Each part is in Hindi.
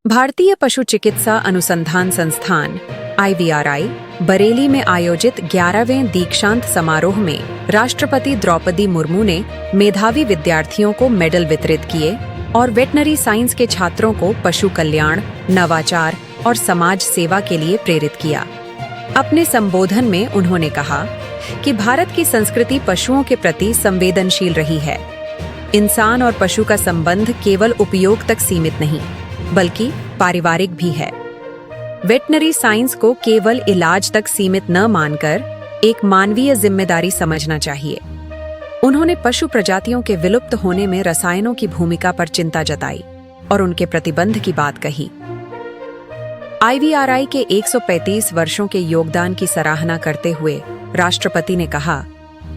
भारतीय पशु चिकित्सा अनुसंधान संस्थान IVRI बरेली में आयोजित 11वें दीक्षांत समारोह में राष्ट्रपति द्रौपदी मुर्मू ने मेधावी विद्यार्थियों को मेडल वितरित किए और वेटनरी साइंस के छात्रों को पशु कल्याण, नवाचार और समाज सेवा के लिए प्रेरित किया। अपने संबोधन में उन्होंने कहा कि भारत की संस्कृति पशुओं के प्रति संवेदनशील रही है। इंसान और पशु का संबंध केवल उपयोग तक सीमित नहीं, बल्कि पारिवारिक भी है। वेटनरी साइंस को केवल इलाज तक सीमित न मानकर एक मानवीय जिम्मेदारी समझना चाहिए। उन्होंने पशु प्रजातियों के विलुप्त होने में रसायनों की भूमिका पर चिंता जताई और उनके प्रतिबंध की बात कही। IVRI के 135 वर्षों के योगदान की सराहना करते हुए राष्ट्रपति ने कहा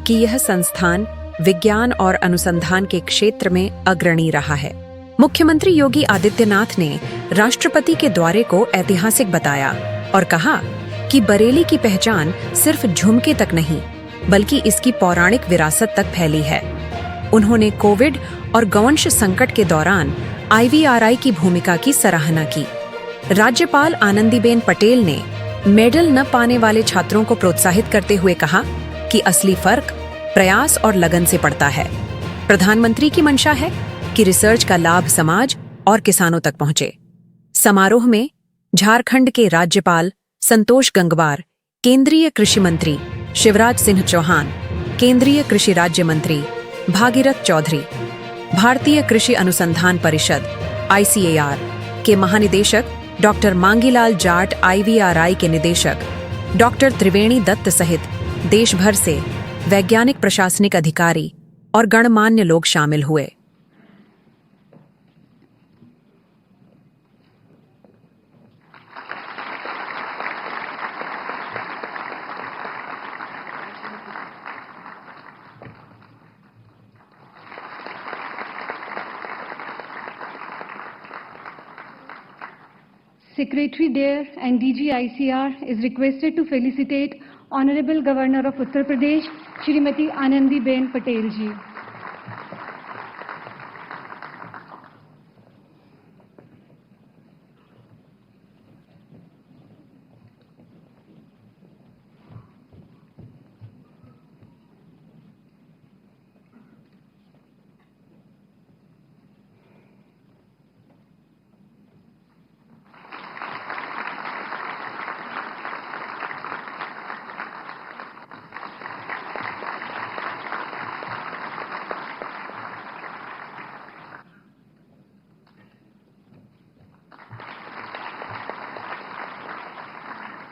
कि यह संस्थान विज्ञान और अनुसंधान के क्षेत्र में अग्रणी रहा है। मुख्यमंत्री योगी आदित्यनाथ ने राष्ट्रपति के दौरे को ऐतिहासिक बताया और कहा कि बरेली की पहचान सिर्फ झुमके तक नहीं, बल्कि इसकी पौराणिक विरासत तक फैली है। उन्होंने कोविड और गौवंश संकट के दौरान IVRI की भूमिका की सराहना की। राज्यपाल आनंदीबेन पटेल ने मेडल न पाने वाले छात्रों को प्रोत्साहित करते हुए कहा कि असली फर्क प्रयास और लगन से पड़ता है। प्रधानमंत्री की मंशा है कि रिसर्च का लाभ समाज और किसानों तक पहुंचे। समारोह में झारखंड के राज्यपाल संतोष गंगवार, केंद्रीय कृषि मंत्री शिवराज सिंह चौहान, केंद्रीय कृषि राज्य मंत्री भागीरथ चौधरी, भारतीय कृषि अनुसंधान परिषद ICAR के महानिदेशक डॉक्टर मांगीलाल जाट, IVRI के निदेशक डॉक्टर त्रिवेणी दत्त सहित देश भर से वैज्ञानिक, प्रशासनिक अधिकारी और गणमान्य लोग शामिल हुए। Secretary there and DG ICR is requested to felicitate Honorable Governor of Uttar Pradesh, Shrimati Anandiben Patel ji.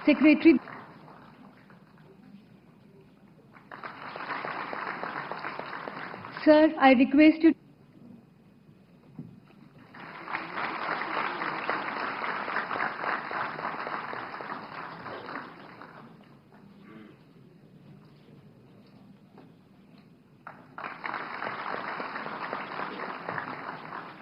Secretary. Sir, I request you.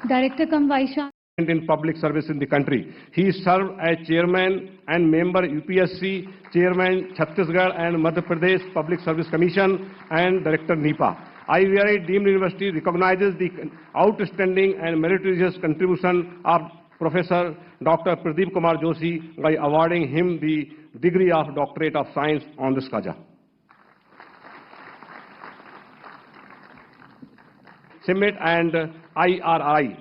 Director cum Vice Chancellor in public service in the country. He served as chairman and member UPSC, chairman Chhattisgarh and Madhya Pradesh Public Service Commission and director NIPA. IVRI deemed university recognizes the outstanding and meritorious contribution of Professor Dr. Pradeep Kumar Joshi by awarding him the degree of Doctorate of Science on this Kaja. CIMMET and IRI.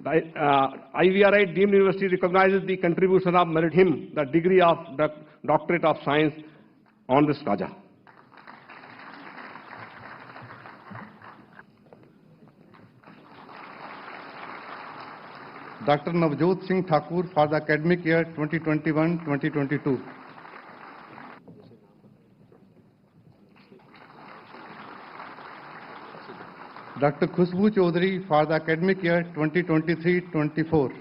IVRI deemed university recognizes the contribution of merit him the degree of Doctorate of Science on this Kaja. Dr. Navjot Singh Thakur for the academic year 2021-2022. Dr. Khushbu Chaudhary for the academic year 2023-24.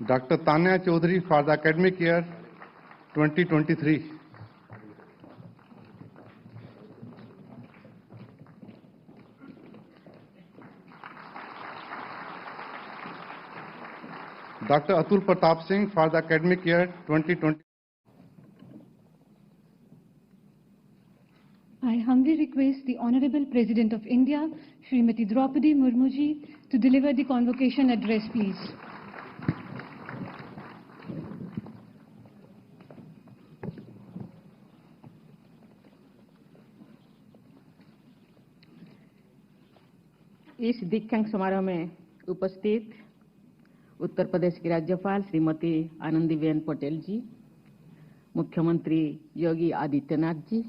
Dr. Tanya Chaudhary for the academic year 2023. Dr. Atul Pratap Singh for the academic year 2020. I humbly request request the Honorable President of India, Srimati Draupadi Murmu ji, to deliver the convocation address, please. इस दीक्षांत समारोह में उपस्थित उत्तर प्रदेश की राज्यपाल श्रीमती आनंदीबेन पटेल जी, मुख्यमंत्री योगी आदित्यनाथ जी,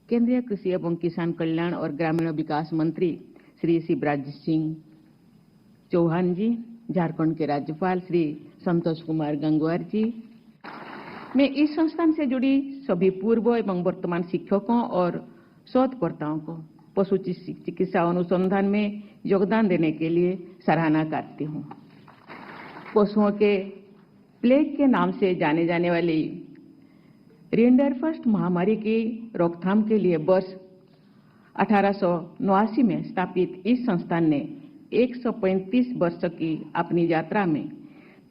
केंद्रीय कृषि एवं किसान कल्याण और ग्रामीण विकास मंत्री श्री शिवराज सिंह चौहान जी, झारखंड के राज्यपाल श्री संतोष कुमार गंगवार जी, मैं इस संस्थान से जुड़ी सभी पूर्व एवं वर्तमान शिक्षकों और शोधकर्ताओं को पशु चिकित्सा अनुसंधान में योगदान देने के लिए सराहना करती हूँ। पशुओं के प्लेग के नाम से जाने जाने वाली रिंडरफस्ट महामारी की रोकथाम के लिए वर्ष 1889 में स्थापित इस संस्थान ने 135 वर्ष की अपनी यात्रा में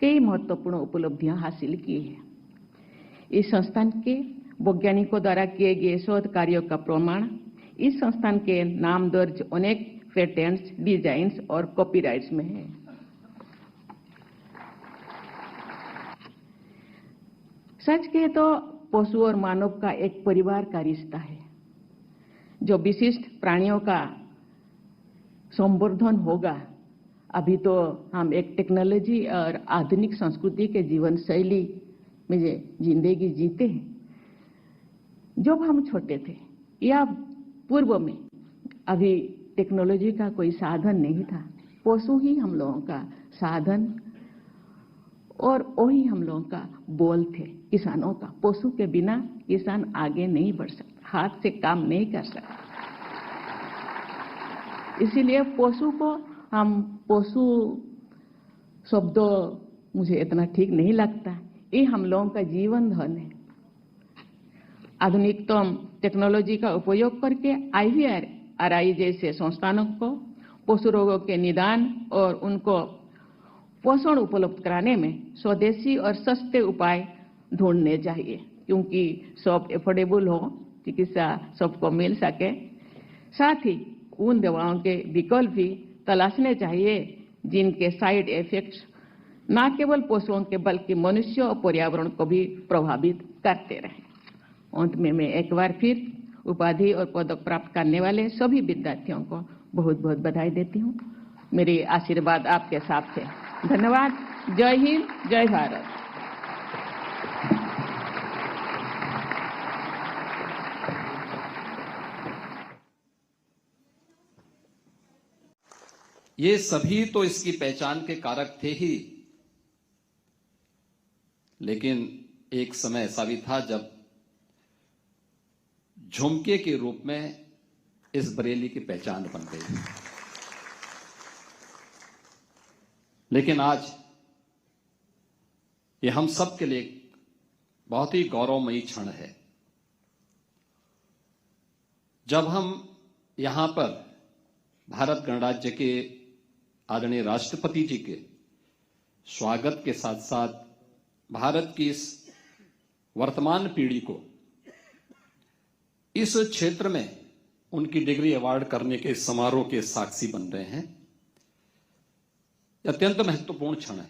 कई महत्वपूर्ण उपलब्धियां हासिल की हैं। इस संस्थान के वैज्ञानिकों द्वारा किए गए शोध कार्यों का प्रमाण इस संस्थान के नाम दर्ज अनेक पेटेंट्स, डिजाइन्स और कॉपीराइट्स में है। सच कहे तो पशु और मानव का एक परिवार का रिश्ता है। जो विशिष्ट प्राणियों का संवर्धन होगा, अभी तो हम एक टेक्नोलॉजी और आधुनिक संस्कृति के जीवन शैली में जिंदगी जीते हैं। जब हम छोटे थे या पूर्व में अभी टेक्नोलॉजी का कोई साधन नहीं था, पशु ही हम लोगों का साधन और वही हम लोगों का बोल थे किसानों का। पशु के बिना किसान आगे नहीं बढ़ सकता, हाथ से काम नहीं कर सकता। इसीलिए पशु को हम पशु शब्द मुझे इतना ठीक नहीं लगता, ये हम लोगों का जीवन धन है। आधुनिकतम टेक्नोलॉजी का उपयोग करके IVRI जैसे संस्थानों को पशु रोगों के निदान और उनको पोषण उपलब्ध कराने में स्वदेशी और सस्ते उपाय ढूंढने चाहिए, क्योंकि सब एफोर्डेबल हो, चिकित्सा सबको मिल सके। साथ ही उन दवाओं के विकल्प भी तलाशने चाहिए जिनके साइड इफेक्ट्स न केवल पशुओं के बल्कि मनुष्य और पर्यावरण को भी प्रभावित करते रहे। अंत में मैं एक बार फिर उपाधि और पदक प्राप्त करने वाले सभी विद्यार्थियों को बहुत बहुत बधाई देती हूँ। मेरी आशीर्वाद आपके साथ है। धन्यवाद। जय हिंद, जय भारत। ये सभी तो इसकी पहचान के कारक थे ही, लेकिन एक समय ऐसा भी था जब झुमके के रूप में इस बरेली की पहचान बन गई। लेकिन आज ये हम सब के लिए बहुत ही गौरवमयी क्षण है जब हम यहां पर भारत गणराज्य के आदरणीय राष्ट्रपति जी के स्वागत के साथ साथ भारत की इस वर्तमान पीढ़ी को इस क्षेत्र में उनकी डिग्री अवार्ड करने के समारोह के साक्षी बन रहे हैं। अत्यंत महत्वपूर्ण क्षण है।